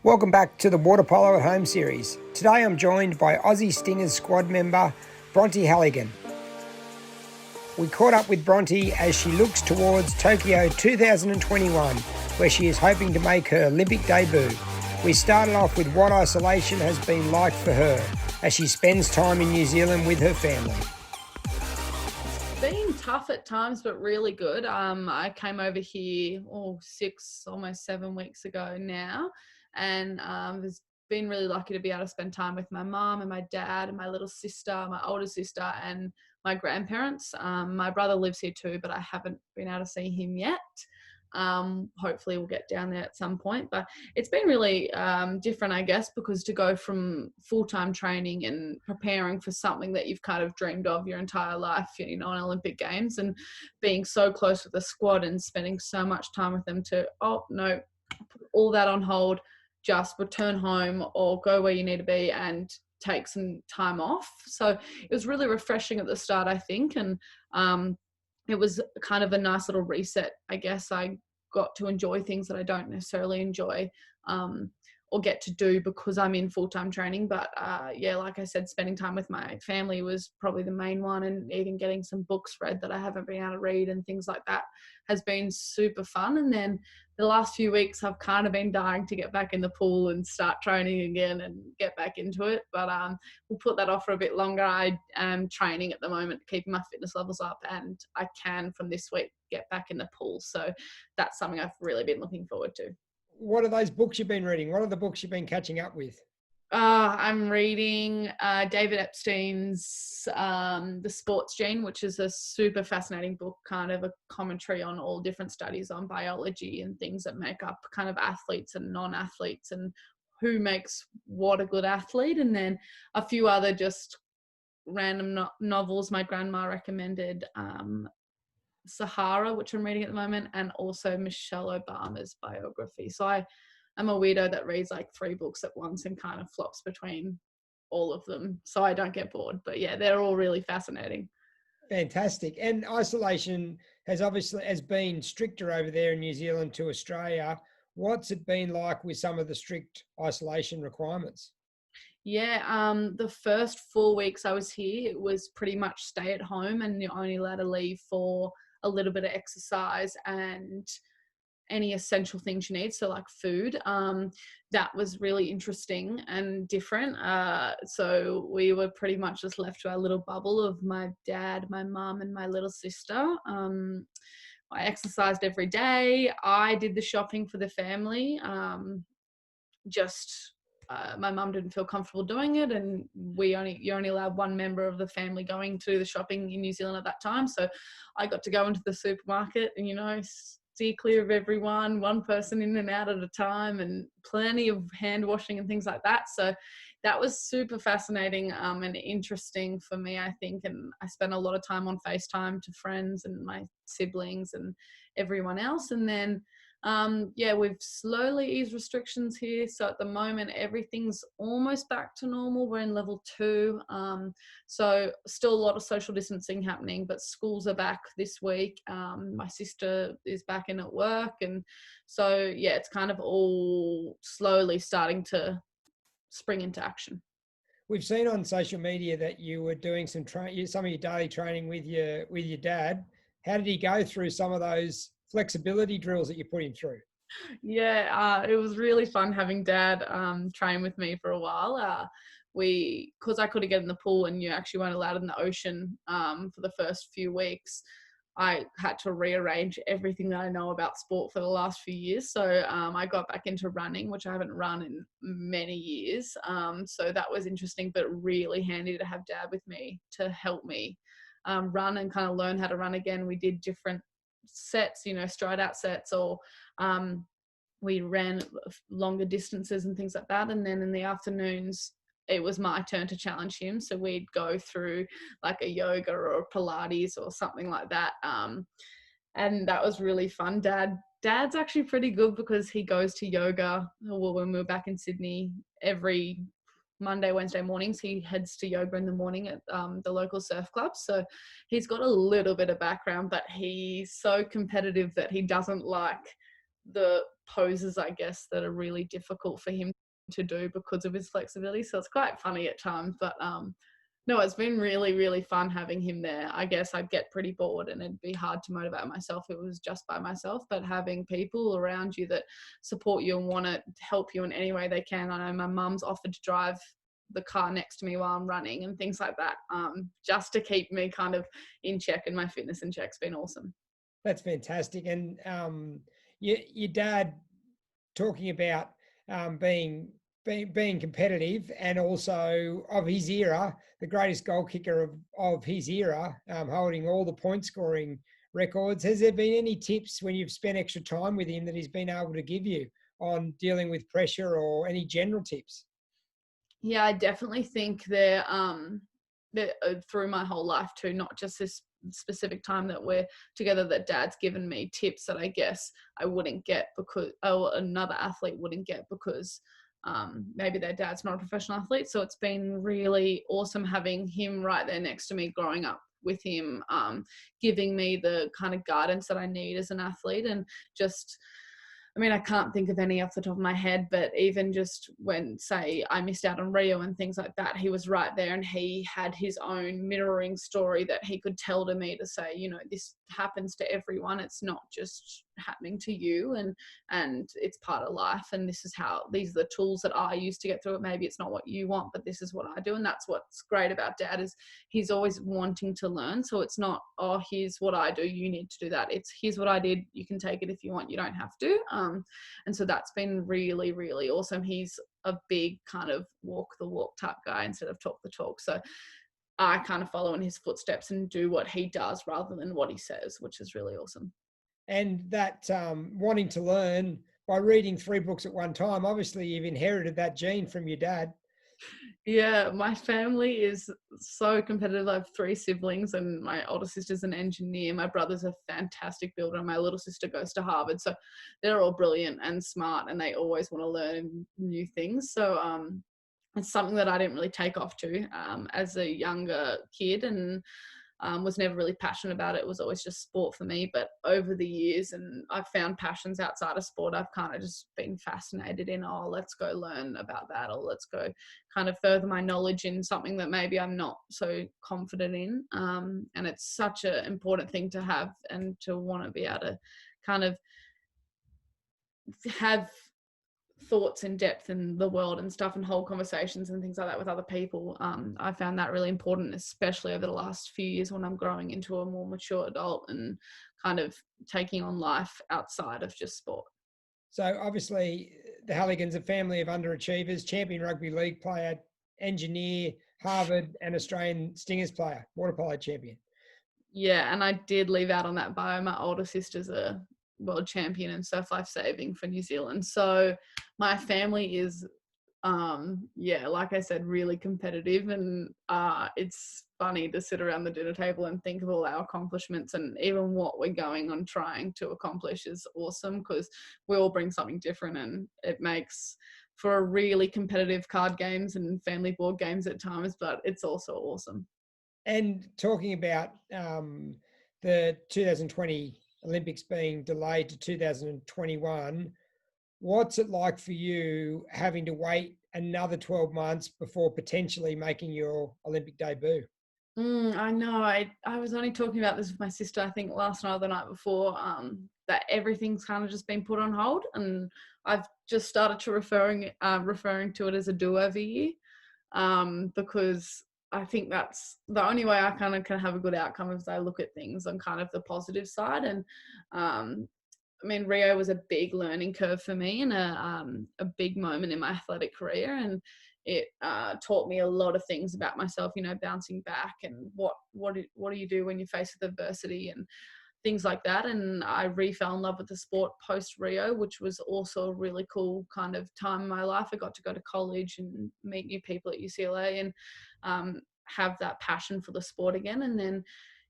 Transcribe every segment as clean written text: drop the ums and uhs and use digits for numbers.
Welcome back to the Water Polo at Home series. Today I'm joined by Aussie Stingers squad member Bronte Halligan. We caught up with Bronte as she looks towards Tokyo 2021, where she is hoping to make her Olympic debut. We started off with what isolation has been like for her as she spends time in New Zealand with her family. Been tough at times, but really good. I came over here 6, almost 7 weeks ago now, and was been really lucky to be able to spend time with my mum and my dad and my little sister, my older sister, and my grandparents. My brother lives here too, but I haven't been able to see him yet. Hopefully we'll get down there at some point, but it's been really different, I guess, because to go from full-time training and preparing for something that you've kind of dreamed of your entire life, an Olympic Games, and being so close with the squad and spending so much time with them to, no, put all that on hold, just return home or go where you need to be and take some time off. So it was really refreshing at the start, I think, and it was kind of a nice little reset. I guess I got to enjoy things that I don't necessarily enjoy or get to do because I'm in full-time training. But like I said, spending time with my family was probably the main one, and even getting some books read that I haven't been able to read and things like that has been super fun. And then the last few weeks I've kind of been dying to get back in the pool and start training again and get back into it. But we'll put that off for a bit longer. I am training at the moment, keeping my fitness levels up, and I can from this week get back in the pool. So that's something I've really been looking forward to. What are those books you've been reading? What are the books you've been catching up with? I'm reading David Epstein's The Sports Gene, which is a super fascinating book, kind of a commentary on all different studies on biology and things that make up kind of athletes and non-athletes and who makes what a good athlete. And then a few other just random novels my grandma recommended, Sahara, which I'm reading at the moment, and also Michelle Obama's biography. So I'm a weirdo that reads like 3 books at once and kind of flops between all of them so I don't get bored. But yeah, they're all really fascinating. Fantastic. And isolation has been stricter over there in New Zealand to Australia. What's it been like with some of the strict isolation requirements? Yeah, the first 4 weeks I was here, it was pretty much stay at home, and you're only allowed to leave for a little bit of exercise and any essential things you need, so like food. That was really interesting and different. So we were pretty much just left to our little bubble of my dad, my mum, and my little sister. I exercised every day. I did the shopping for the family. My mum didn't feel comfortable doing it, and you're only allowed one member of the family going to the shopping in New Zealand at that time. So I got to go into the supermarket and steer clear of everyone, one person in and out at a time, and plenty of hand washing and things like that. So that was super fascinating and interesting for me, I think. And I spent a lot of time on FaceTime to friends and my siblings and everyone else. And then we've slowly eased restrictions here. So at the moment, everything's almost back to normal. We're in level 2. So still a lot of social distancing happening, but schools are back this week. My sister is back in at work. And so, yeah, it's kind of all slowly starting to spring into action. We've seen on social media that you were doing some of your daily training with your dad. How did he go through some of those flexibility drills that you put him through? Yeah, it was really fun having Dad train with me for a while. Because I couldn't get in the pool and you actually weren't allowed in the ocean for the first few weeks, I had to rearrange everything that I know about sport for the last few years. So I got back into running, which I haven't run in many years. So that was interesting, but really handy to have Dad with me to help me run and kind of learn how to run again. We did different sets, stride out sets, or we ran longer distances and things like that. And then in the afternoons, it was my turn to challenge him. So we'd go through like a yoga or a Pilates or something like that. And that was really fun. Dad's actually pretty good because he goes to yoga. Well, when we were back in Sydney, every Monday, Wednesday mornings, he heads to yoga in the morning at the local surf club. So he's got a little bit of background, but he's so competitive that he doesn't like the poses, I guess, that are really difficult for him to do because of his flexibility. So it's quite funny at times, but no, it's been really, really fun having him there. I guess I'd get pretty bored and it'd be hard to motivate myself if it was just by myself, but having people around you that support you and want to help you in any way they can. I know my mum's offered to drive the car next to me while I'm running and things like that, just to keep me kind of in check, and my fitness in check's been awesome. That's fantastic. And your dad talking about being competitive and also of his era, the greatest goal kicker of his era, holding all the point scoring records. Has there been any tips when you've spent extra time with him that he's been able to give you on dealing with pressure, or any general tips? Yeah, I definitely think that through my whole life too, not just this specific time that we're together, that dad's given me tips that I guess I wouldn't get because another athlete wouldn't get because maybe their dad's not a professional athlete. So it's been really awesome having him right there next to me, growing up with him, giving me the kind of guidance that I need as an athlete. And just, I mean, I can't think of any off the top of my head, but even just when, say, I missed out on Rio and things like that, he was right there and he had his own mirroring story that he could tell to me to say, you know, this happens to everyone. It's not just happening to you, and it's part of life. And this is how, these are the tools that I use to get through it. Maybe it's not what you want, but this is what I do. And that's what's great about dad, is he's always wanting to learn. So it's not, oh, here's what I do, you need to do that. It's, here's what I did, you can take it if you want, you don't have to. And so that's been really, really awesome. He's a big kind of walk the walk type guy instead of talk the talk. So I kind of follow in his footsteps and do what he does rather than what he says, which is really awesome. And that wanting to learn by reading 3 books at one time, obviously you've inherited that gene from your dad. Yeah, my family is so competitive. I have 3 siblings and my older sister's an engineer. My brother's a fantastic builder and my little sister goes to Harvard. So they're all brilliant and smart and they always want to learn new things. So it's something that I didn't really take off to as a younger kid, and was never really passionate about it. It was always just sport for me. But over the years, and I've found passions outside of sport, I've kind of just been fascinated in, oh, let's go learn about that, or let's go kind of further my knowledge in something that maybe I'm not so confident in. And it's such an important thing to have and to want to be able to kind of have thoughts in depth in the world and stuff, and hold conversations and things like that with other people. I found that really important, especially over the last few years when I'm growing into a more mature adult and kind of taking on life outside of just sport. So obviously the Halligans, a family of underachievers, champion rugby league player, engineer, Harvard and Australian Stingers player, water polo champion. Yeah, and I did leave out on that bio. My older sister's a world champion in surf life saving for New Zealand. So my family is yeah, like I said, really competitive, and it's funny to sit around the dinner table and think of all our accomplishments, and even what we're going on trying to accomplish is awesome because we all bring something different, and it makes for a really competitive card games and family board games at times, but it's also awesome. And talking about the 2020 Olympics being delayed to 2021, what's it like for you having to wait another 12 months before potentially making your Olympic debut? I know. I was only talking about this with my sister, I think last night or the night before, that everything's kind of just been put on hold, and I've just started to referring to it as a do-over year, because I think that's the only way I kind of can have a good outcome as I look at things on kind of the positive side. And I mean, Rio was a big learning curve for me and a big moment in my athletic career. And it taught me a lot of things about myself, you know, bouncing back and what do you do when you're faced with adversity and things like that. And I re-fell in love with the sport post Rio, which was also a really cool kind of time in my life. I got to go to college and meet new people at UCLA and have that passion for the sport again. And then,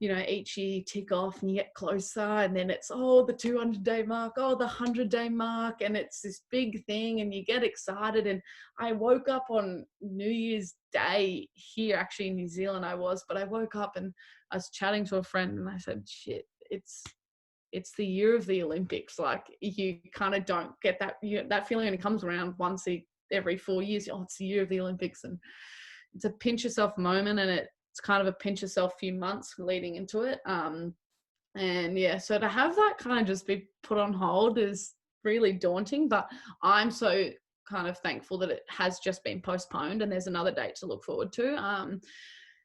you know, each year you tick off and you get closer, and then it's, oh, the 200-day mark, oh, the 100-day mark, and it's this big thing and you get excited. And I woke up on New Year's Day here, actually in New Zealand but I woke up and I was chatting to a friend and I said, shit, it's the year of the Olympics. Like, you kind of don't get that, that feeling only comes around once every 4 years. Oh, it's the year of the Olympics, and it's a pinch yourself moment, and it's kind of a pinch yourself few months leading into it. And yeah, so to have that kind of just be put on hold is really daunting, but I'm so kind of thankful that it has just been postponed and there's another date to look forward to.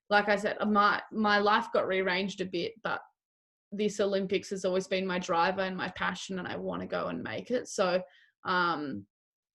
Like I said, my life got rearranged a bit, but this Olympics has always been my driver and my passion, and I want to go and make it. So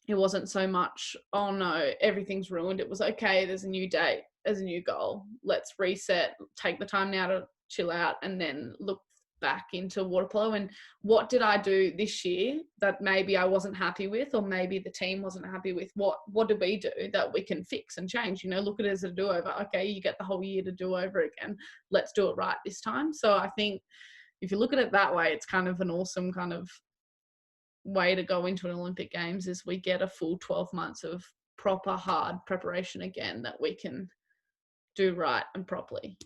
it wasn't so much, oh no, everything's ruined. It was, okay, there's a new date, there's a new goal. Let's reset, take the time now to chill out, and then look back into water polo. And what did I do this year that maybe I wasn't happy with, or maybe the team wasn't happy with? What did we do that we can fix and change? Look at it as a do-over. Okay, you get the whole year to do over again. Let's do it right this time. So I think if you look at it that way, it's kind of an awesome kind of way to go into an Olympic Games, is we get a full 12 months of proper hard preparation again that we can do right and properly.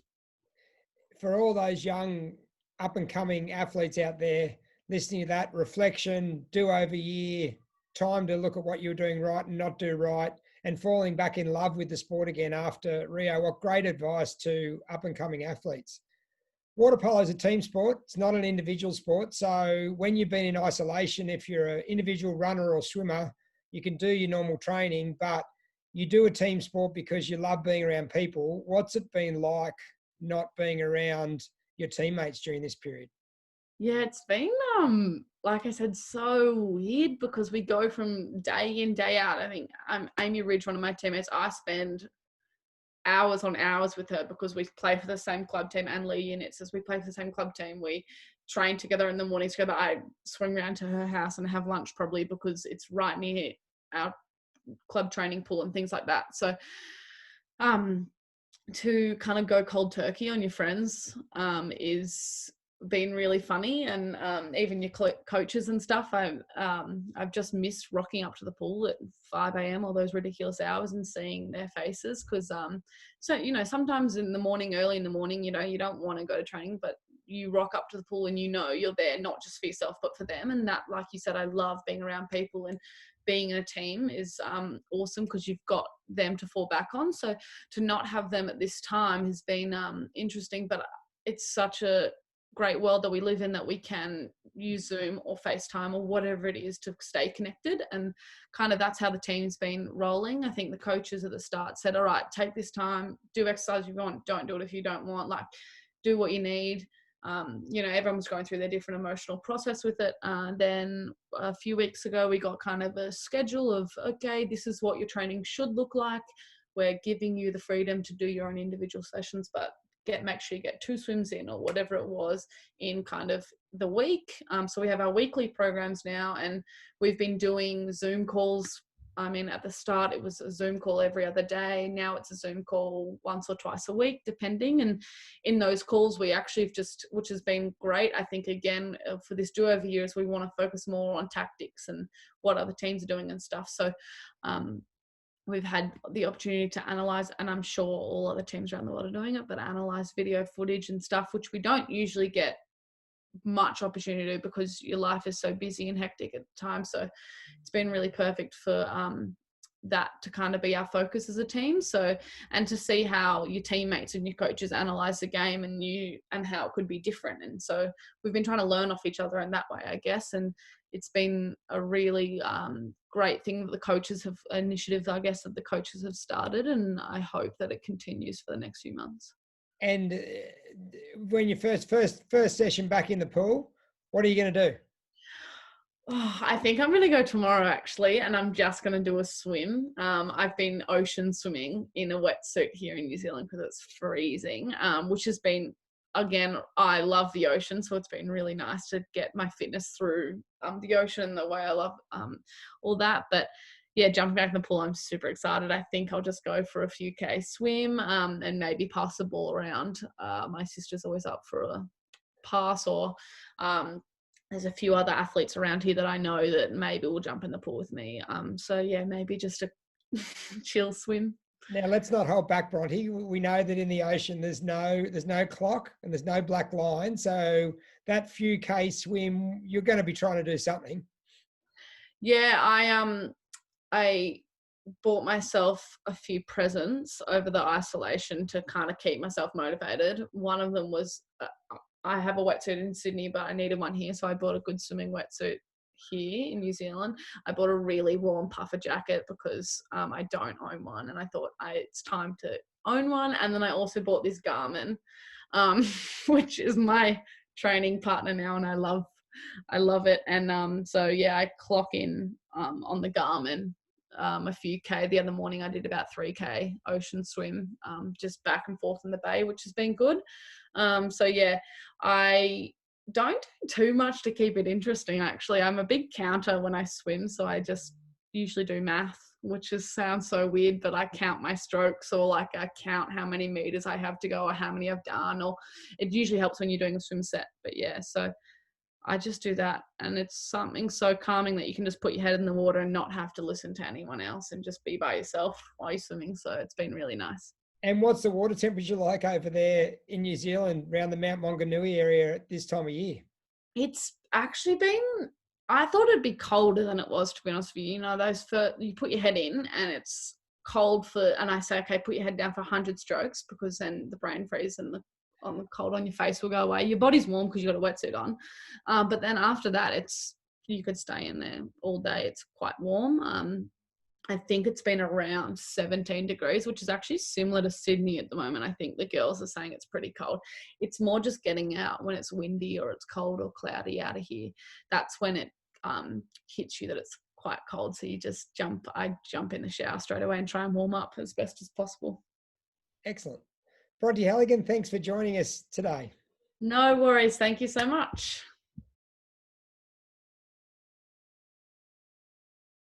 For all those young up and coming athletes out there listening to that, reflection, do-over year, time to look at what you're doing right and not do right, and falling back in love with the sport again after Rio, what great advice to up and coming athletes. Water polo is a team sport. It's not an individual sport. So when you've been in isolation, if you're an individual runner or swimmer, you can do your normal training, but you do a team sport because you love being around people. What's it been like not being around your teammates during this period? Yeah, it's been, like I said, so weird because we go from day in, day out. I think Amy Ridge, one of my teammates, I spend hours on hours with her because we play for the same club team, and Lee Units, as we play for the same club team. We train together in the mornings together. I swing around to her house and have lunch probably because it's right near our club training pool and things like that. So to kind of go cold turkey on your friends is been really funny, and even your coaches and stuff. I've just missed rocking up to the pool at 5 a.m. all those ridiculous hours and seeing their faces, because so sometimes in the morning, early in the morning, you don't want to go to training, but you rock up to the pool and you're there not just for yourself but for them. And that, like you said, I love being around people, and being in a team is awesome because you've got them to fall back on. So to not have them at this time has been interesting, but it's such a great world that we live in that we can use Zoom or FaceTime or whatever it is to stay connected. And kind of that's how the team's been rolling. I think the coaches at the start said, all right, take this time, do exercise if you want, don't do it if you don't want, like do what you need. Everyone's going through their different emotional process with it. Then a few weeks ago, we got kind of a schedule of, okay, this is what your training should look like. We're giving you the freedom to do your own individual sessions, but make sure you get 2 swims in or whatever it was in kind of the week. So we have our weekly programs now, and we've been doing Zoom calls. I mean, at the start, it was a Zoom call every other day. Now it's a Zoom call once or twice a week, depending. And in those calls, we actually have which has been great. I think, again, for this do-over years, we want to focus more on tactics and what other teams are doing and stuff. So we've had the opportunity to analyze, and I'm sure all other teams around the world are doing it, but analyze video footage and stuff, which we don't usually get much opportunity to do because your life is so busy and hectic at the time. So it's been really perfect for that to kind of be our focus as a team. So, and to see how your teammates and your coaches analyze the game and how it could be different. And so we've been trying to learn off each other in that way, I guess. And it's been a really great thing that the coaches have initiative, I guess, that the coaches have started. And I hope that it continues for the next few months. And when your first session back in the pool, what are you going to do? Oh, I think I'm going to go tomorrow, actually, and I'm just going to do a swim. I've been ocean swimming in a wetsuit here in New Zealand because it's freezing, which has been, again, I love the ocean, so it's been really nice to get my fitness through the ocean the way I love all that. But yeah, jumping back in the pool, I'm super excited. I think I'll just go for a few K swim and maybe pass the ball around. My sister's always up for a pass, or there's a few other athletes around here that I know that maybe will jump in the pool with me. So yeah, maybe just a chill swim. Now let's not hold back, Bronte. We know that in the ocean there's no clock and there's no black line. So that few K swim, you're going to be trying to do something. Yeah, I bought myself a few presents over the isolation to kind of keep myself motivated. One of them was I have a wetsuit in Sydney, but I needed one here, so I bought a good swimming wetsuit here in New Zealand. I bought a really warm puffer jacket because I don't own one, and I thought it's time to own one. And then I also bought this Garmin, which is my training partner now, and I love it. And so yeah, I clock in on the Garmin a few K. The other morning I did about 3K ocean swim, just back and forth in the bay, which has been good. So yeah, I don't do too much to keep it interesting, actually. I'm a big counter when I swim, so I just usually do math, which sounds so weird, but I count my strokes, or like I count how many meters I have to go or how many I've done, or it usually helps when you're doing a swim set. But yeah, so I just do that, and it's something so calming that you can just put your head in the water and not have to listen to anyone else and just be by yourself while you're swimming. So it's been really nice. And what's the water temperature like over there in New Zealand around the Mount Maunganui area at this time of year? It's actually been, I thought it'd be colder than it was, to be honest with you. You know, you put your head in and it's cold and I say, okay, put your head down for 100 strokes, because then the brain freeze and the cold on your face will go away. Your body's warm because you've got a wetsuit on. But then after that, you could stay in there all day. It's quite warm. I think it's been around 17 degrees, which is actually similar to Sydney at the moment. I think the girls are saying it's pretty cold. It's more just getting out when it's windy or it's cold or cloudy out of here. That's when it hits you that it's quite cold. So I jump in the shower straight away and try and warm up as best as possible. Excellent. Bronte Halligan, thanks for joining us today. No worries. Thank you so much.